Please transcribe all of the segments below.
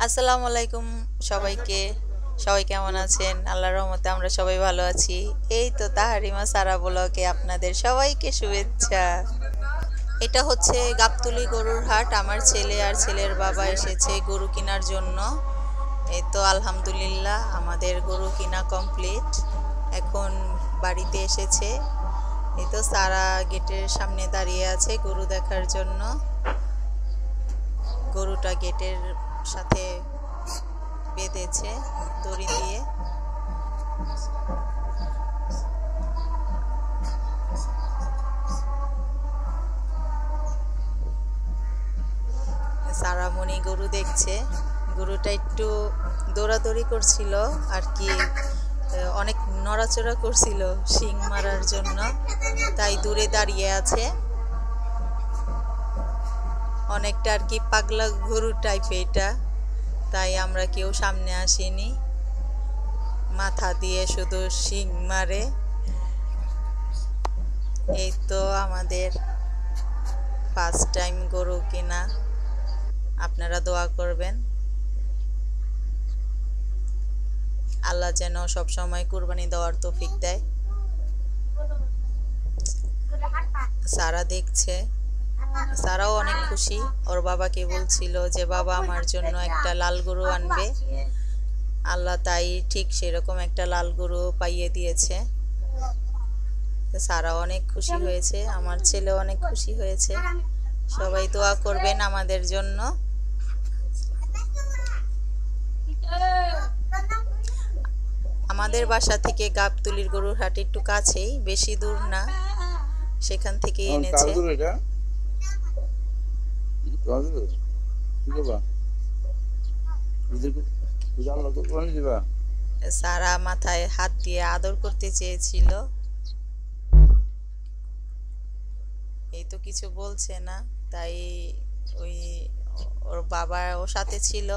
আসসালামু আলাইকুম সবাইকে। সবাই কেমন আছেন? আল্লাহর রহমতে আমরা সবাই ভালো আছি। এই তো তাহারিমা সারা ব্লগে আপনাদের সবাইকে শুভেচ্ছা। এটা হচ্ছে গাবতলী গরুর হাট। আমার ছেলে আর ছেলের বাবা এসেছে গরু কেনার জন্য। এই তো আলহামদুলিল্লাহ আমাদের গরু কিনা কমপ্লিট। এখন বাড়িতে এসেছে। এই তো সারা গেটের সামনে দাঁড়িয়ে আছে গরু দেখার জন্য। গরুটা গেটের সাথে বেঁধেছে দড়ি দিয়ে। সারামণি গরু দেখছে। গরুটা একটু দৌড়াদৌড়ি করছিল আর কি, অনেক নড়াচড়া করছিল শিং মারার জন্য, তাই দূরে দাঁড়িয়ে আছে। অনেকটা আর কি পাগলা গরু টাইপ এটা, তাই আমরা কেউ সামনে আসিনি। মাথা দিয়ে শুধু শিং মারে। এই তো আমাদের ফার্স্ট টাইম গরু কিনা। আপনারা দোয়া করবেন আল্লাহ যেন সব সময় কুরবানি দেওয়ার তৌফিক দেয়। সারা দেখছে, সারাও অনেক খুশি। ওর বাবাকে বলছিল যে বাবা আমার জন্য একটা লাল গরু আনবে। আল্লাহ তাই ঠিক সেরকম একটা লাল গরু পাইয়ে দিয়েছে। সারা অনেক খুশি হয়েছে, আমার ছেলে অনেক খুশি হয়েছে। সবাই দোয়া করবেন আমাদের জন্য। আমাদের বাসা থেকে গাবতলীর গরুর হাট একটু কাছেই, বেশি দূর না, সেখান থেকে এনেছে। সারা মাথায় হাত দিয়ে আদর করতে চেয়েছিল। এই তো কিছু বলছে না, তাই ওই ওর বাবা ওর সাথে ছিল।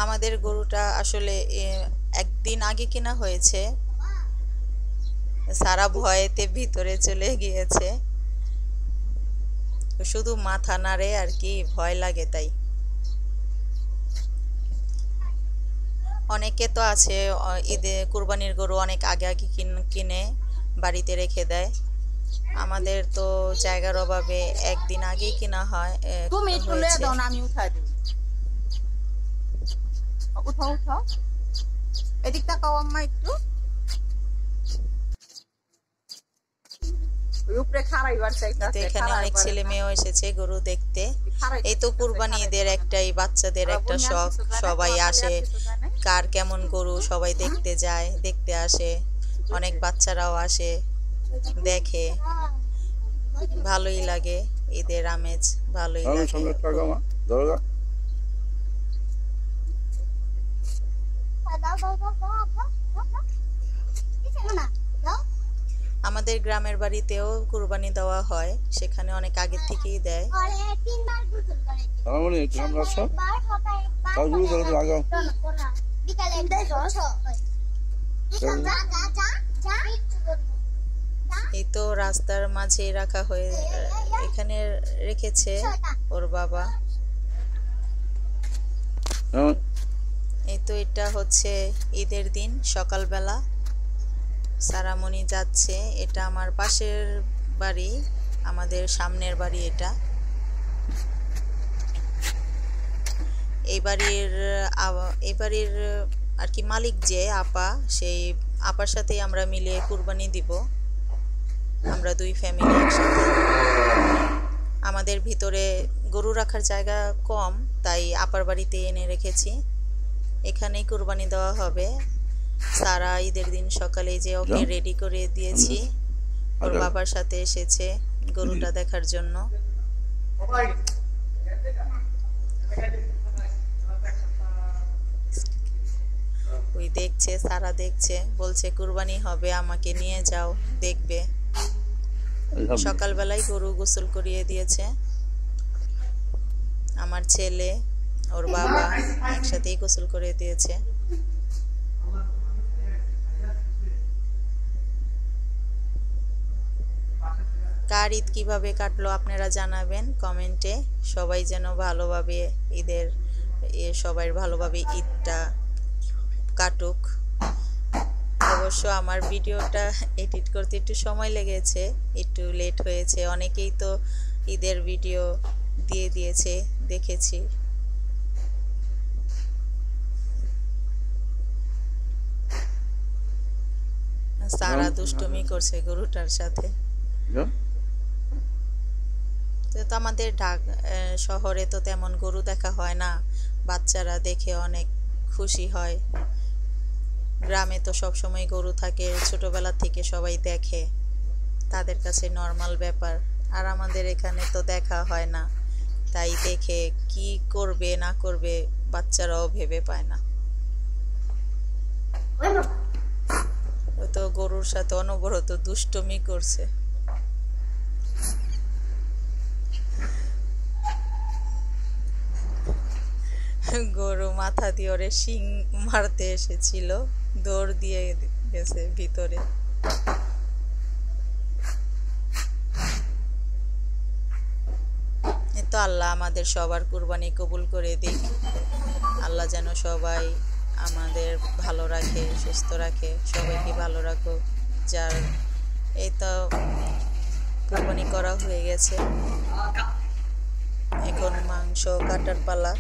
আমাদের গরুটা আসলে একদিন আগে কেনা হয়েছে। সারা ভয়েতে ভিতরে চলে গিয়েছে, শুধু মাথা নাড়ে আর কি, ভয় লাগে তাই। অনেকে তো আছে ঈদে কুরবানির গরু অনেক আগে আগে কিনে বাড়িতে রেখে দেয়। আমাদের তো জায়গার অভাবে একদিন আগেই কিনা হয়। তুমি তুলে দাও না, আমি উঠাই দিই। উঠাও উঠাও, এদিক তাকাও আম্মা একটু। এখানে অনেক ছেলে মেয়েও এসেছে গরু দেখতে। এই তো কুরবানি ঈদের একটাই বাচ্চাদের একটা শখ, সবাই আসে কার কেমন গরু সবাই দেখতে যায়, দেখতে আসে। অনেক বাচ্চারাও আসে, দেখে, ভালোই লাগে। ঈদের আমেজ ভালোই লাগে। আমাদের গ্রামের বাড়িতেও কুরবানি দেওয়া হয়, সেখানে অনেক আগে থেকেই দেয়। এই তো রাস্তার মাঝে রাখা হয়ে এখানে রেখেছে ওর বাবা। এই তো এটা হচ্ছে ঈদের দিন সকালবেলা সারামণি যাচ্ছে। এটা আমার পাশের বাড়ি, আমাদের সামনের বাড়ি এটা। এই বাড়ির আর কি মালিক যে আপা, সেই আপার সাথেই আমরা মিলে কুরবানি দিব, আমরা দুই ফ্যামিলি একসাথে। আমাদের ভিতরে গরু রাখার জায়গা কম, তাই আপার বাড়িতে এনে রেখেছি, এখানেই কুরবানি দেওয়া হবে। সারা ঈদের দিন সকালে যে ওকে রেডি করে দিয়েছি, ওর বাবার সাথে এসেছে গরুটা দেখার জন্য। ওই দেখছে, সারা দেখছে, বলছে কুরবানি হবে, আমাকে নিয়ে যাও, দেখবে। সকালবেলায় গরু গোসল করিয়ে দিয়েছে আমার ছেলে, ওর বাবা একসাথেই গোসল করে দিয়েছে। কার ঈদ কীভাবে কাটলো আপনারা জানাবেন কমেন্টে। সবাই যেন ভালোভাবে ঈদের সবাই ভালোভাবে ঈদটা কাটুক। অবশ্য আমার ভিডিওটা এডিট করতে একটু সময় লেগেছে, একটু লেট হয়েছে। অনেকেই তো ঈদের ভিডিও দিয়ে দিয়েছে, দেখেছি। সারা দুষ্টুমি করছে গরুটার সাথে। তো আমাদের শহরে তো তেমন গরু দেখা হয় না, বাচ্চারা দেখে অনেক খুশি হয়। গ্রামে তো সবসময় গরু থাকে, ছোটবেলা থেকে সবাই দেখে, তাদের কাছে নর্মাল ব্যাপার। আর আমাদের এখানে তো দেখা হয় না, তাই দেখে কি করবে না করবে বাচ্চারাও ভেবে পায় না। ও তো গরুর সাথে অনবরত দুষ্টুমি করছে। গরু মাথা দিয়ে ওরে শিং মারতে এসেছিল, দৌড় দিয়ে গেছে ভিতরে। তো আল্লাহ আমাদের সবার কুরবানি কবুল করে দিক। আল্লাহ যেন সবাই আমাদের ভালো রাখে, সুস্থ রাখে, সবাইকে ভালো রাখুক। যার এই তো কুরবানি করা হয়ে গেছে, এখন মাংস কাটার পালা।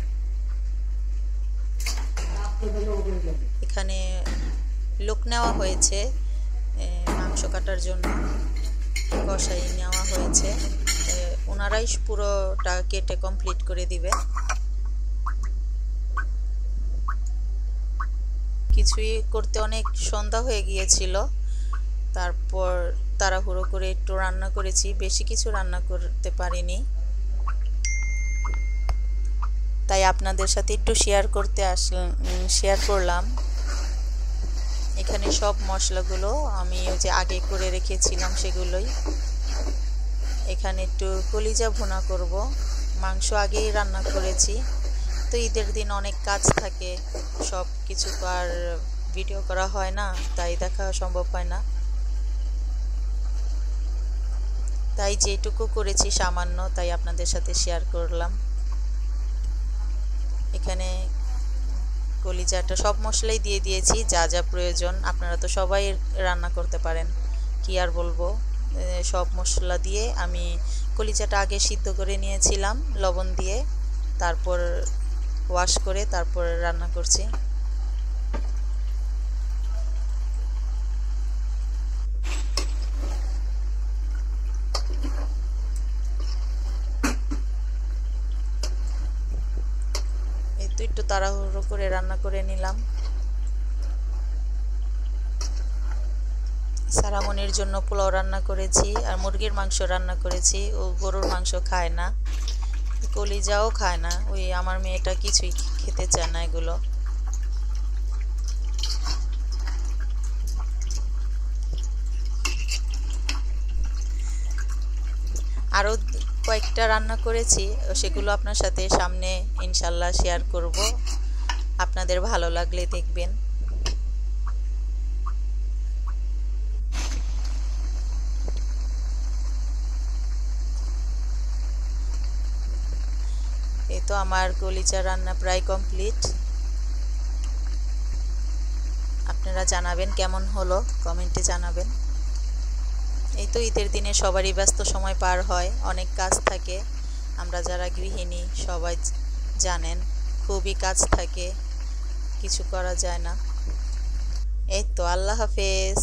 এখানে লোক নেওয়া হয়েছে মাংস কাটার জন্য, কষাই নেওয়া হয়েছে। ওনারাই পুরোটা কেটে কমপ্লিট করে দিবে। কিছুই করতে অনেক সন্ধ্যা হয়ে গিয়েছিল, তারপর তাড়াহুড়ো করে একটু রান্না করেছি, বেশি কিছু রান্না করতে পারিনি, তাই আপনাদের সাথে একটু শেয়ার করলাম। এখানে সব মশলাগুলো আমি ওই যে আগে করে রেখেছিলাম সেগুলোই। এখানে একটু কলিজা ভুনা করব, মাংস আগেই রান্না করেছি। তো ঈদের দিন অনেক কাজ থাকে, সব কিছু তো আর ভিডিও করা হয় না, তাই দেখা সম্ভব হয় না। তাই যেটুকু করেছি সামান্য, তাই আপনাদের সাথে শেয়ার করলাম। এখানে কলিজাটা সব মশলাই দিয়ে দিয়েছি, যা যা প্রয়োজন। আপনারা তো সবাই রান্না করতে পারেন, কি আর বলবো। সব মশলা দিয়ে আমি কলিজাটা আগে সিদ্ধ করে নিয়েছিলাম লবণ দিয়ে, তারপর ওয়াশ করে তারপর রান্না করছি। এই তো একটু তাড়াহুড়ো করে রান্না করে নিলাম। সারামনির জন্য পোলাও রান্না করেছি, আর মুরগির মাংস রান্না করেছি। ও গরুর মাংস খায় না, কলিজাও খায় না। ওই আমার মেয়েটা কিছুই খেতে চায় না এগুলো। আরও কয়েকটা রান্না করেছি, সেগুলো আপনার সাথে সামনে ইনশাল্লাহ শেয়ার করব, আপনাদের ভালো লাগলে দেখবেন। এই তো আমার কলিজা রান্না প্রায় কমপ্লিট। আপনারা জানাবেন কেমন হলো, কমেন্টে জানাবেন। এই তো ঈদের দিনে সবারই ব্যস্ত সময় পার হয়, অনেক কাজ থাকে। আমরা যারা গৃহিণী সবাই জানেন, খুবই কাজ থাকে, কিছু করা যায় না। এই তো, আল্লাহ হাফেজ।